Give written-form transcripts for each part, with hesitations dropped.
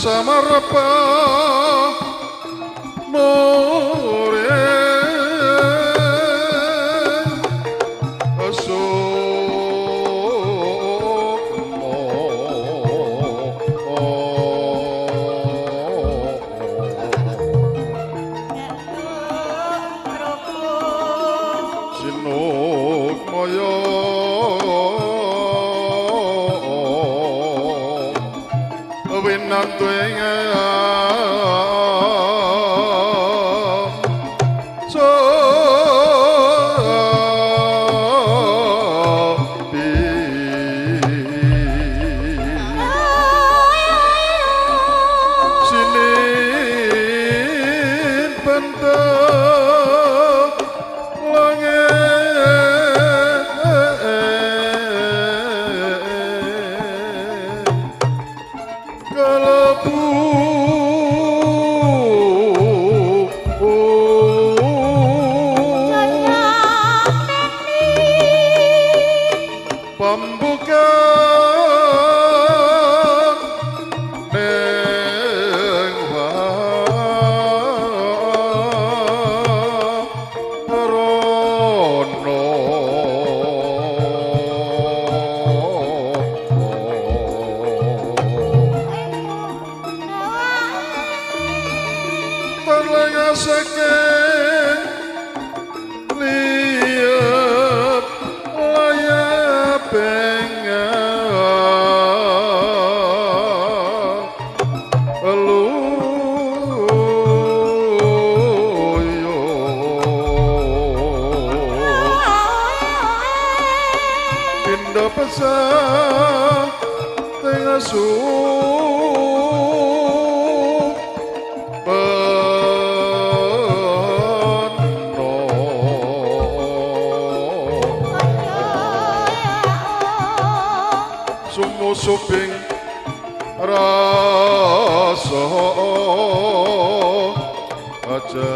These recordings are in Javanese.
samarpa more suping rasa ajati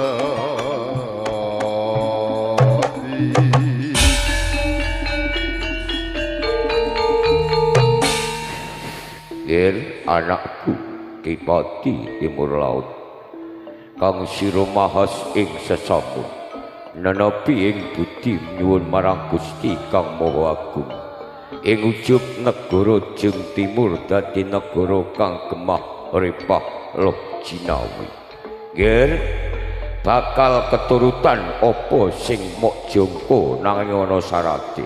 Yen anakku Kipati Timur Laut kang sira mahas ing sesampun nenepi ing budi nyuwun marang Gusti Kang Maha Agung ing ujub negara Jeng Timur dadi negara kang gemah repah loh jinawi. Ger bakal keturutan apa sing mok jangka nanging ana sarate.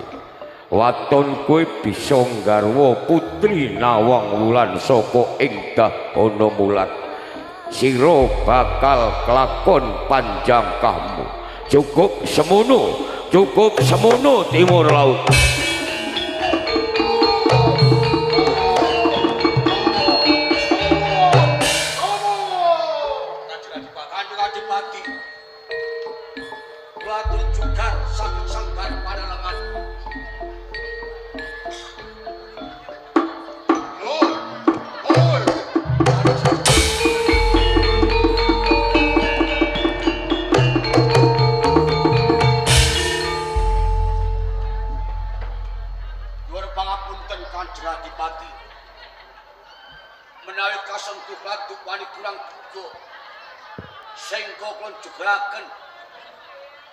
Waton kowe bisa nggarwa putri Nawang Wulan saka ing Dahana Mulat. Sira bakal kelakon panjang kahmu. Cukup semono Timur Laut.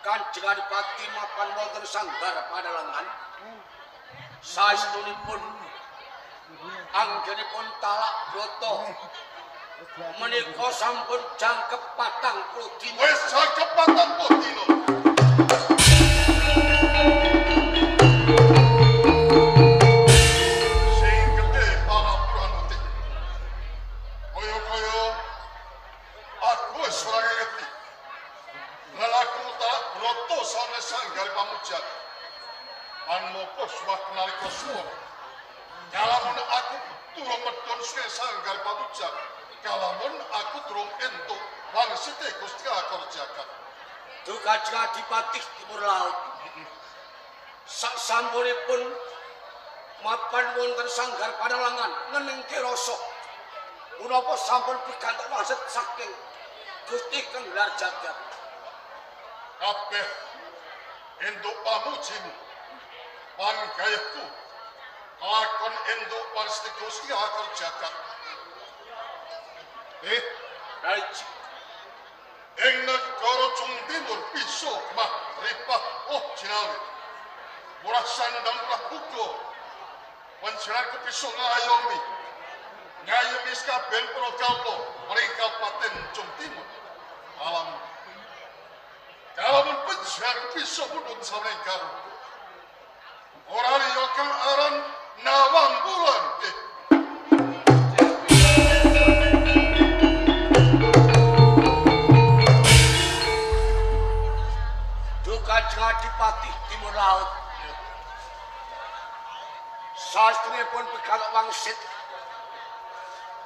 Kanjeng Adipati mapan wonten sanggar Padalangan saestunipun anggenipun talak broto menika sampun jangkep 40 dina. Wis jangkep 40 dina. Sing gedhe pangapuran uti. Kaya aku wis ora ngerti. Lelaku tak broto sanes sanggar pamujan. Anmoko suwak nalika suwuk. Kalamun aku turun medhon suwe sanggar pamujan. Kalamun aku durung entuk wangsite Gusti Akor Jagat. Duh Kanjeng Adipati Timur Laut. Sasampunipun mapan wonten sanggar Padalangan ngenengke rasa punapa sampun pikantuk wangsit saking Gusti Kang Lar Jagat. Kabeh enduk pamujimu panggayaku lakon enduk pasti Gusti Akor Jagat Raiji. Ing negara Cung Timur bisa mah ripat Cinawi. Murah sandang lakuko. Panjenengan bisa ngayomi. Ngayomi kabeh para kawula mring Kabupaten Cung Timur. Alam. Kalau panjenengan bisa mundut sampeyan karo. Ora liya kang aran Nawang Bulan. Kanjeng Adipati Timur Laut. Sastrinipun pikantuk wangsit.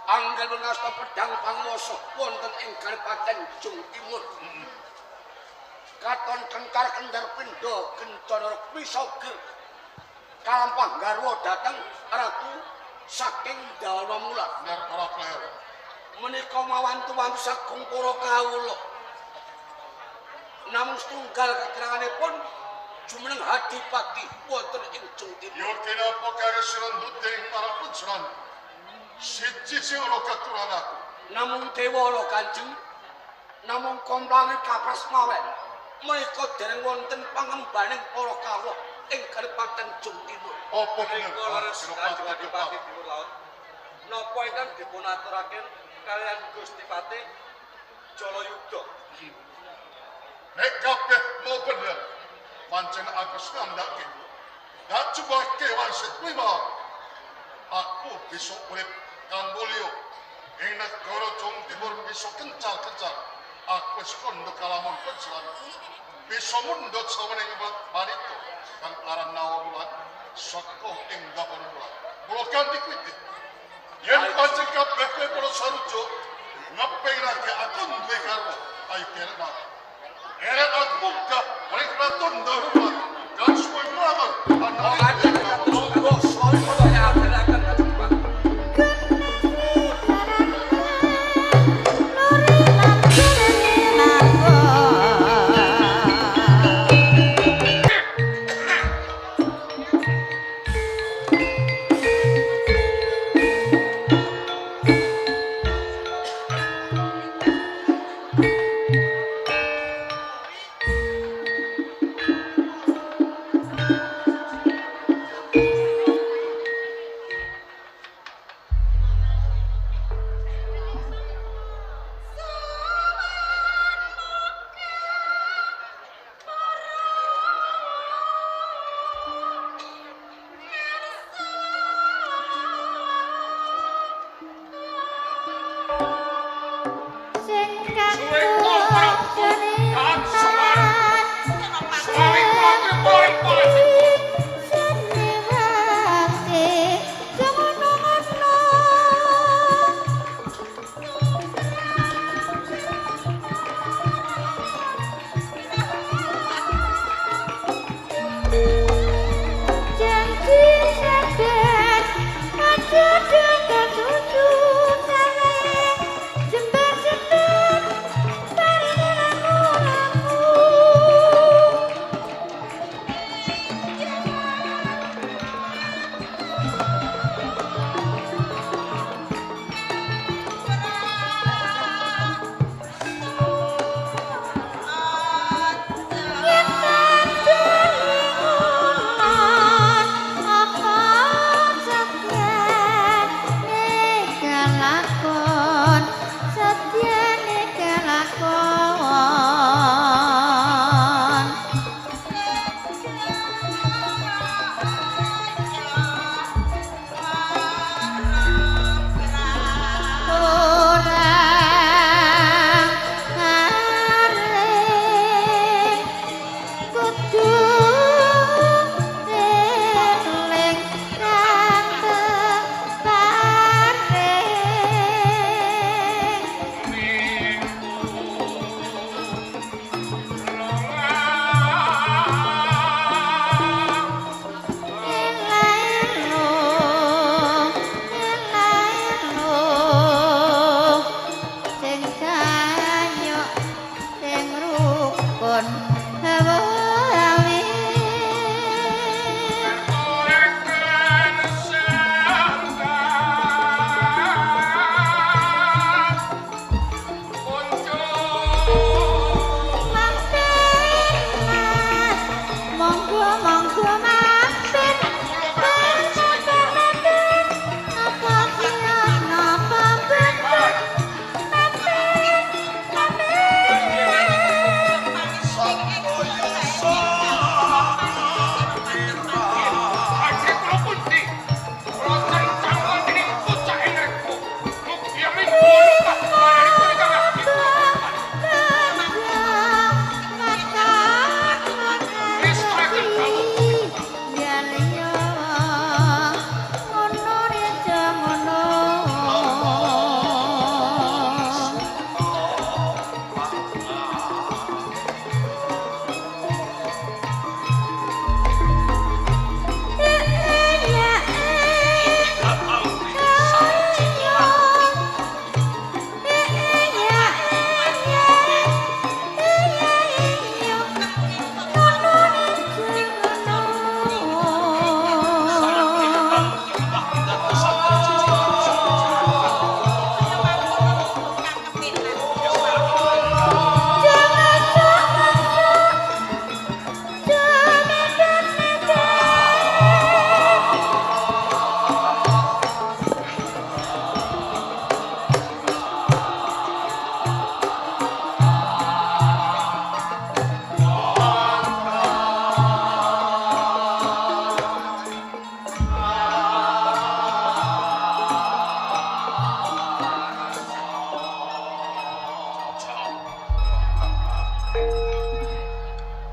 Anggal mengasta pedang pangwasa wonten ing Kabupaten Cung Timur. Katon kengkar kendar pindha kencana wisaga. Kalampah garwa dateng ratu saking Dalamula. Bener ora klewer. Menika mawantu-wantu saking para kawula. Namung setunggal keteranganipun jumeneng Adipati wonten ing Cung Timur. Yo kenapa kare serendut dening para puceran? Siji sing ora katuran aku. Namung dewa Kanjeng, namung komplange kapras mawen. Menika dereng wonten pangembaning para kawula ing Kabupaten Cung Timur. Apa bener? Kanjeng Adipati Timur Laut. Napa ingkang dipunaturaken kalian Gusti Patih Jalayuda? Nek kabeh mau bener, pancen aku ngandhake. Dak coba kewasit kuwi mau. Aku bisa urip kanggo liya. Ing negara Cung Timur bisa kencal-kencal. Aku wis kondo kalamun pencelan. Bisa mundhut sawening wanita kang aran Nawang Bulan saka ing Gapura Bulan. Mula kanthi kuwi. Yen pancen kabeh kowe para sarujo ngepengake aku duwe karwa. Ayo kira Eret aku muka, mereka tunda rumah, dan semua melamar. Ada tunggu, soalnya saya akan Adipati.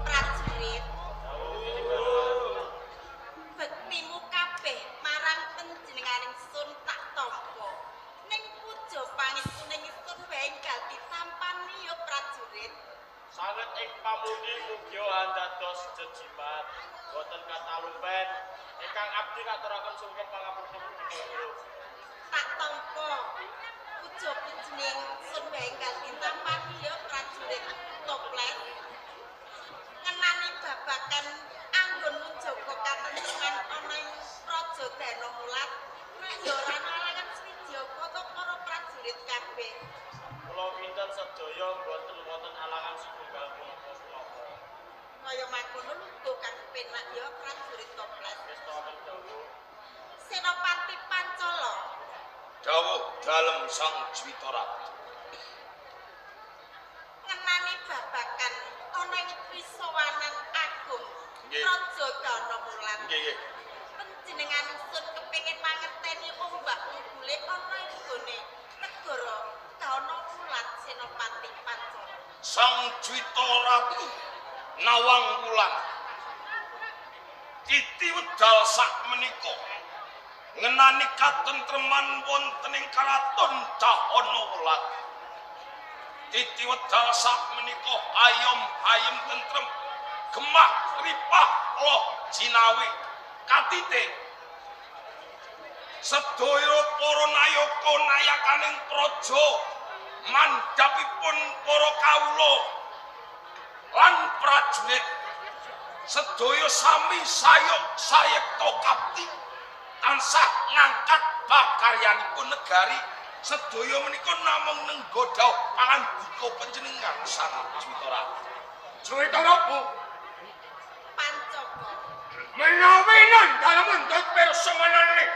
Prajurit, bektimu kabeh marang panjenenganing sun tak tampa. Ning puja pangituning sun benggal ditampani ya prajurit. Sanget ing pamudi mugi andados jejimat boten katalumpen ingkang abdi ngaturaken sungkem pangapunten kula. Tak tampa puja pujining sun benggal ditampani ya prajurit toples. Ngenani babakan anggon njaga katentreman ana ing Praja Danamulat. Nek ya ora nalangan Swidyaka para prajurit kabeh. Kula kinten sedaya boten wonten alangan setunggal punapa. Kaya mangkono lungguh kang penak ya prajurit toples. Wis wonten dawuh. Senopati Pancala Dawuh dalem Sang Jwitaratu. ngenani babakan ana ing pisowanan agung Nggih. Praja Danamulat. Nggih, nggih. Panjenengan sun kepengin mangerteni ombak-umbule ana ing gone negara Danamulat Senopati Pancala. Sang Jwitaratu nawang wulan. Titi wedal sakmenika ngenani katentreman wonten ing karaton Danamulat. Titi wedal sakmenika ayom tentrem gemah ripah loh jinawi katite sedaya para nayaka nayakaning praja mandhapipun para kawula lan prajurit sedaya sami sayekta kapti tansah ngangkat pakaryanipun negari sedaya menika namung nenggoda pangandika panjenengan Sang Jwitaratu. Jwitaratu Pancaka menawi nandhang mendhet pirsamanane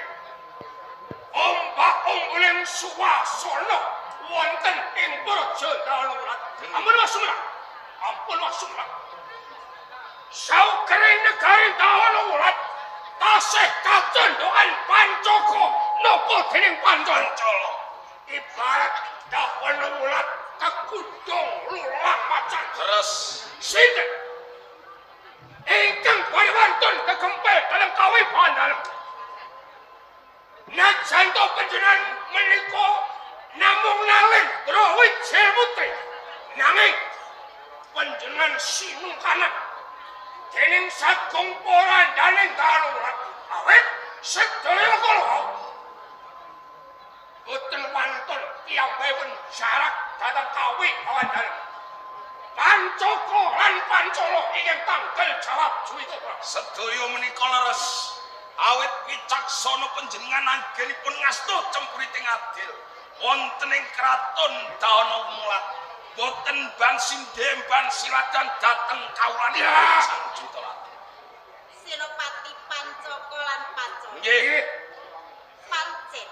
ombak-umbuling suwasana wonten ing Praja Danamulat. Ampun wasumra. Saukering negari Danamulat tasih kacendokan Pancaka napa dening Pancala. Ibarat Danamulat kekudung lulang macan. Terus sinten ingkang pariwantun kekempel dalam kawibahan dalem. Najan to panjenengan menika namung nalih Drawijaya Putri. Nanging panjenengan sinungkanan dening sagung porandaning Danamulat. Awit sedaya kala boten wantun piyambakipun jarak dhateng kawibahan dalem. Pancaka lan Pancala ingkang tanggal jawab Jwitaratu. Sedaya menika leres awit wicaksana panjenengan anggenipun ngastu cempuriting adil wonten ing kraton Danamulat. Boten ban siladan dhateng kawulanipun Sang Jwitaratu. Senopati Pancaka lan Pancala. Nggih. Pancen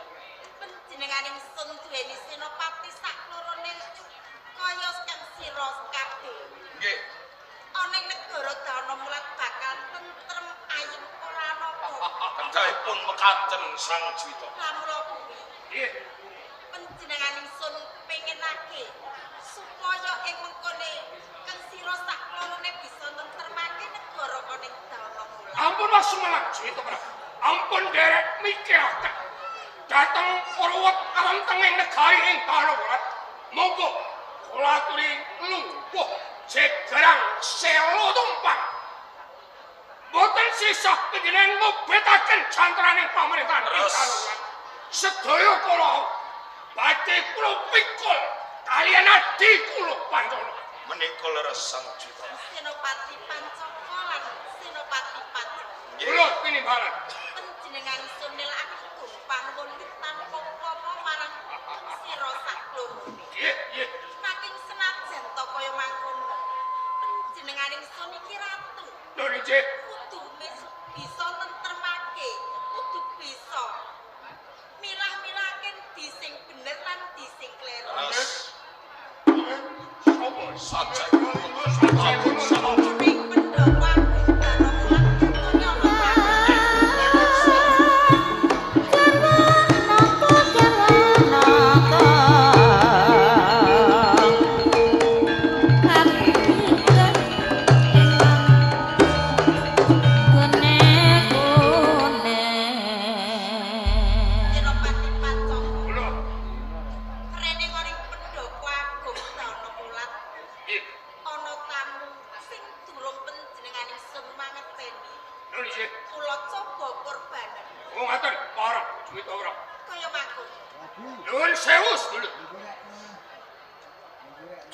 panjenenganing sun duweni senopati saklorone kaya kang sira kabeh. Nggih. Ana ing negara Danamulat bakal tentrem ayem ora ana apa. Kedahipun mekaten Sang Jwitaratu. Lamula kuwi Nggih. panjenenganing sun pengenake supaya ing mengkone kang sira saklorone bisa nentremake negara ana ing Danamulat. Ampun wasumelang Jwitaratu. Ampun derek mikiraken dhateng Purwet karentenging negari ing Danamulat. Monggo kula aturi lungguh jegerang selo tumpang. Boten sisah panjenengan mubetaken jantraning pamerintahan ing Danamulat. Sedaya kula badhe kula pikul kaliyan adi kula Pancala. Menika leres Sang Jwitaratu. Senopati Pancaka lan Senopati Pancala. Kula pinimbalan. Panjenengan sun nilakaken panuwun tanpa upama marang sira saklorone. Nggih. Saking senajan to kaya mangkono. Panjenenganing sun iki ratu. Lho nggih. Kudu bisa nentremake, kudu bisa milah-milaken di sing bener lan di sing kleru. Saja. Ning Pandhawa Danamulat dunya Kami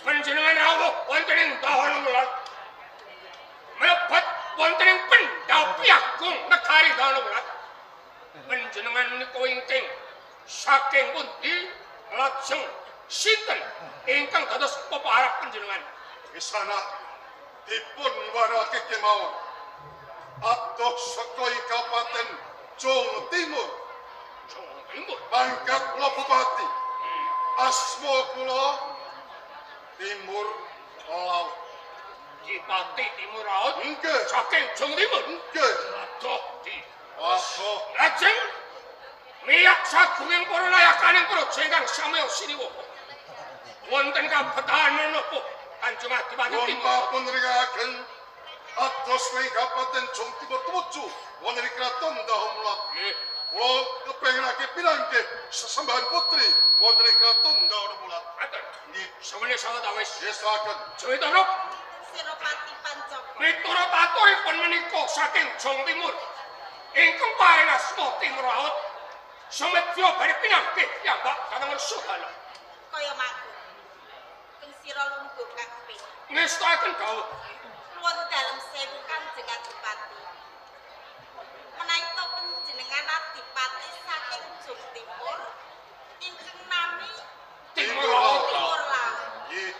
Panjenengan rawuh wonten ing dahana wulan. Mlebet wonten ing pendapi agung negari dahana wulan. Panjenengan menika ingkang saking pundi lajeng sinten ingkang dados pepaharap panjenengan? Kisana dipun warake kemawon. Adoh saka Kabupaten Jawa Timur. Jawa Timur. Pangkat kula bupati. Asma kula Timur Laut. Dipati Timur Laut. Nggih. Saking Jawa Timur. Nggih. Adoh di. Adoh. Lajeng miyak sagunging para layakaning praja ingkang samya siniwa. Wonten kabetahan menapa Kanjeng Adipati Kula Timur? pun ringaken ados ing Kabupaten Jawa Timur tumuju wonten ing Kraton Dahamulat. Nggih. Kula kepengenake pinangke sesembahan putri wonten ing Kraton Dahamulat. Ngaten. Nggih, Semene sawetawis. yesaken. Jawitana Senopati Pancaka. miturut aturipun menika saking Jawa Timur. Ingkang paring asma Timur Laut. Sumedya bari pinangke piyambak dhateng Sugala. Kaya mangkon. Keng sira lungguh kabeh. Ngestaken dawuh. Nuwun dalem sewu Kanjeng Adipati. Menawi panjenengan Adipati saking Jawa Timur ingkang nami Timur Laut. Timur Laut. Nggih.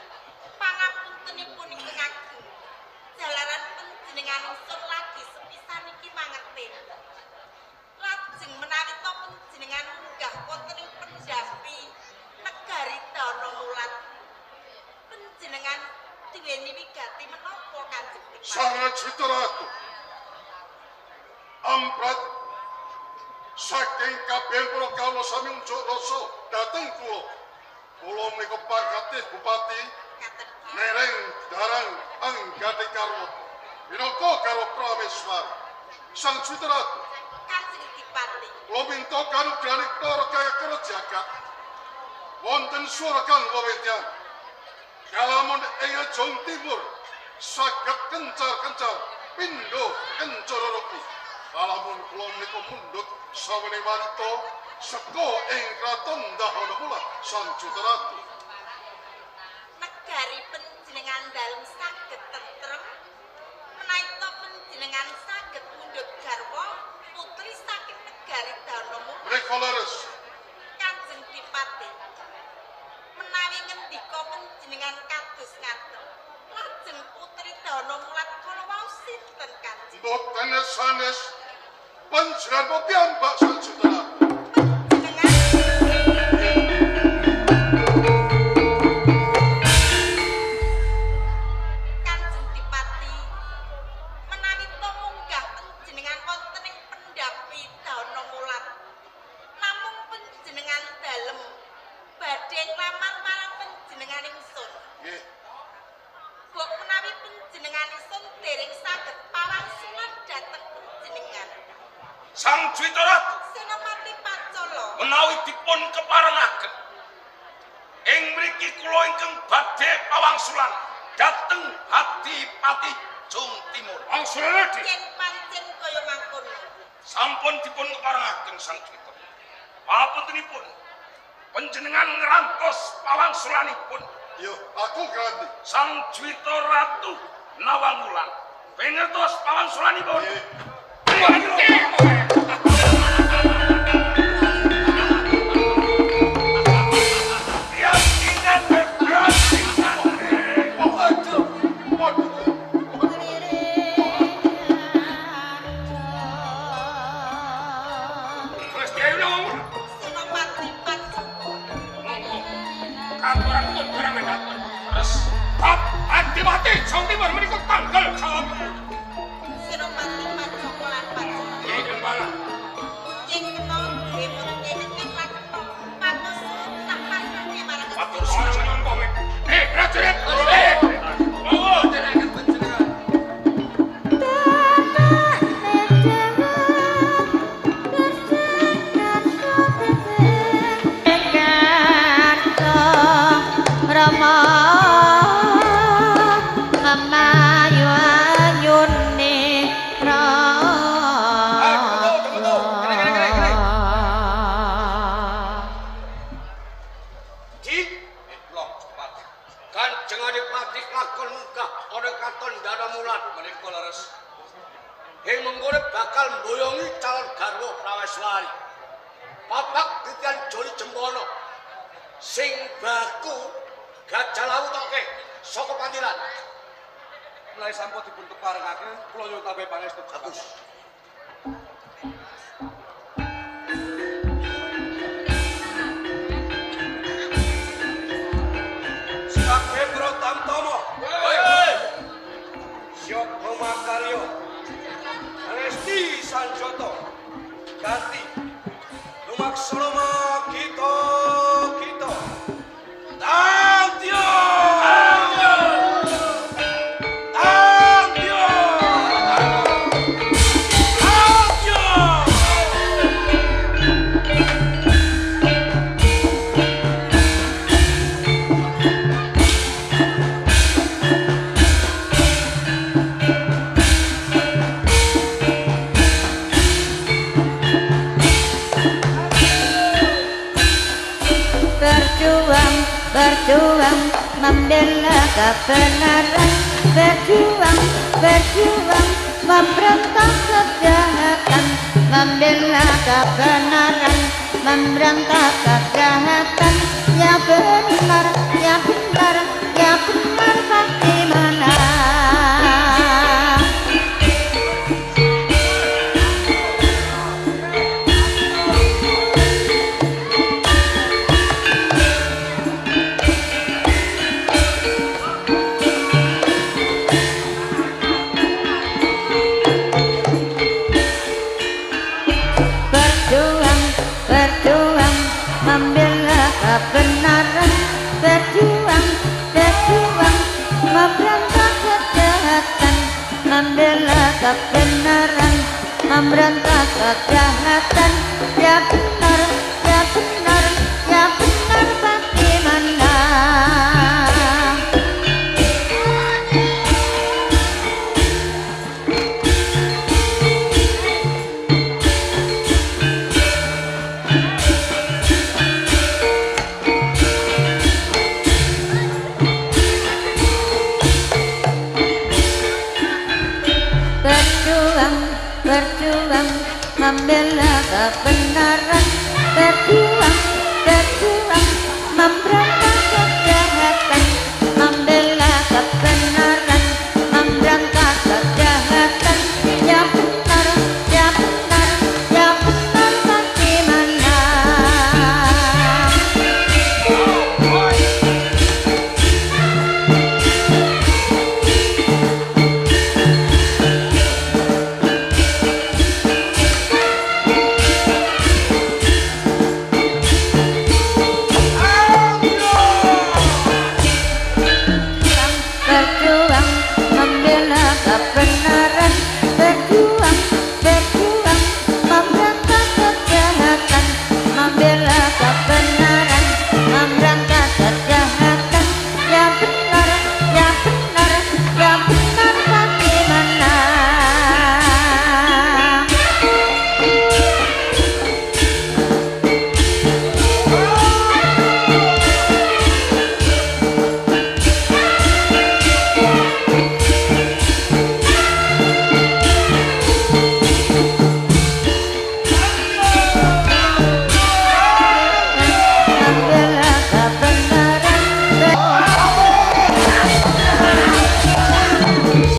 Pangapuntenipun ingkang ageng. Jalaran panjenenganipun lagi sepisan iki mangerten. Lajeng menawi panjenengan munggah wonten ing pendapi negari Danamulat. Panjenengan duweni wigati menapa Kanjeng Adipati? Sangat Citaratu. Amprat saking kabeh para kawula sami unjuk rasa dhateng kula. Kula menika pangkate bupati Ngaten. Nereng Darang Anggati Karwo. Minangka karo Prameswar. Sang Citaratu. Kanjeng Adipati. Kula minta kanugrahan para kaya karo jagat. Wonten surakan wewedyan. Kalamun ing Jawa Timur saged kencar-kencar pindho kencana rupi. Kalamun kula menika mundhut sawane wanita seka ing Kraton Dahamulat Sang Citaratu. Negari panjenengan dalem saged tentrem. Menawi panjenengan saged mundhut garwa putri saking negari Danamulat. Menika leres. Kanjeng Adipati. Menawi ngendika panjenengan kados ngaten. Lajeng putri Danamulat kala wau sinten Kanjeng? Mboten sanes panjenengan piyambak Sang Citaratu. Kanjeng Adipati. Menawi to munggah panjenengan wonten ing pendapi Danamulat. Namung panjenengan dalem badhe nglamar marang panjenengan ingsun. Nggih. Bok menawi panjenenganipun dereng saged pawangsulan dhateng panjenengan. Sang Citaratu Senopati Pancala. menawi dipun keparengaken ing mriki kula ingkang badhe pawangsulan dhateng Adipati Jawa Timur. Wangsulan Yen pancen kaya mangkono. sampun dipun keparengaken Sang Citaratu. Papuntenipun panjenengan ngrantos pawangsulanipun Yo, aku ganti. Sang Citaratu Nawangulan. Pengertos pawangsulanipun. Nggih. Waduh. Senopati Pancaka. Kantoran pun barang datang. Terus, Adipati Jawa Timur menika tanggal jawab. Senopati Pancaka lan Pancaka. Ini gembala. Yen kena duwe mungkin lakno patos tak pasrahke marang Matur suwun monggo. Prajurit. Monggo jenengan panjenengan. Rama Kanjeng Adipati lakon munggah ana katon dana mulat menika leres. Ing menggone bakal mboyongi calon garwa Prameswari. Bapak titian Joli Jempono sing baku gajah lawu toke saka pandiran. Mulai sampun dipun keparengake kula nyuwun tambahi pangestu bagus. Sakendra Tamtama. Syoko Makaryo. Resti Sanjoto. Ganti. Lumaksana kita. Tantyo. Berjuang membela kebenaran, berjuang memberontak kejahatan, membela kebenaran, memberontak kejahatan. Ya benar pasti menang. Berjuang membela kebenaran, berjuang memberontak kejahatan, membela kebenaran, memberontak kejahatan. Ya benar pasti menang. Berjuang membela kebenaran, berjuang memberontak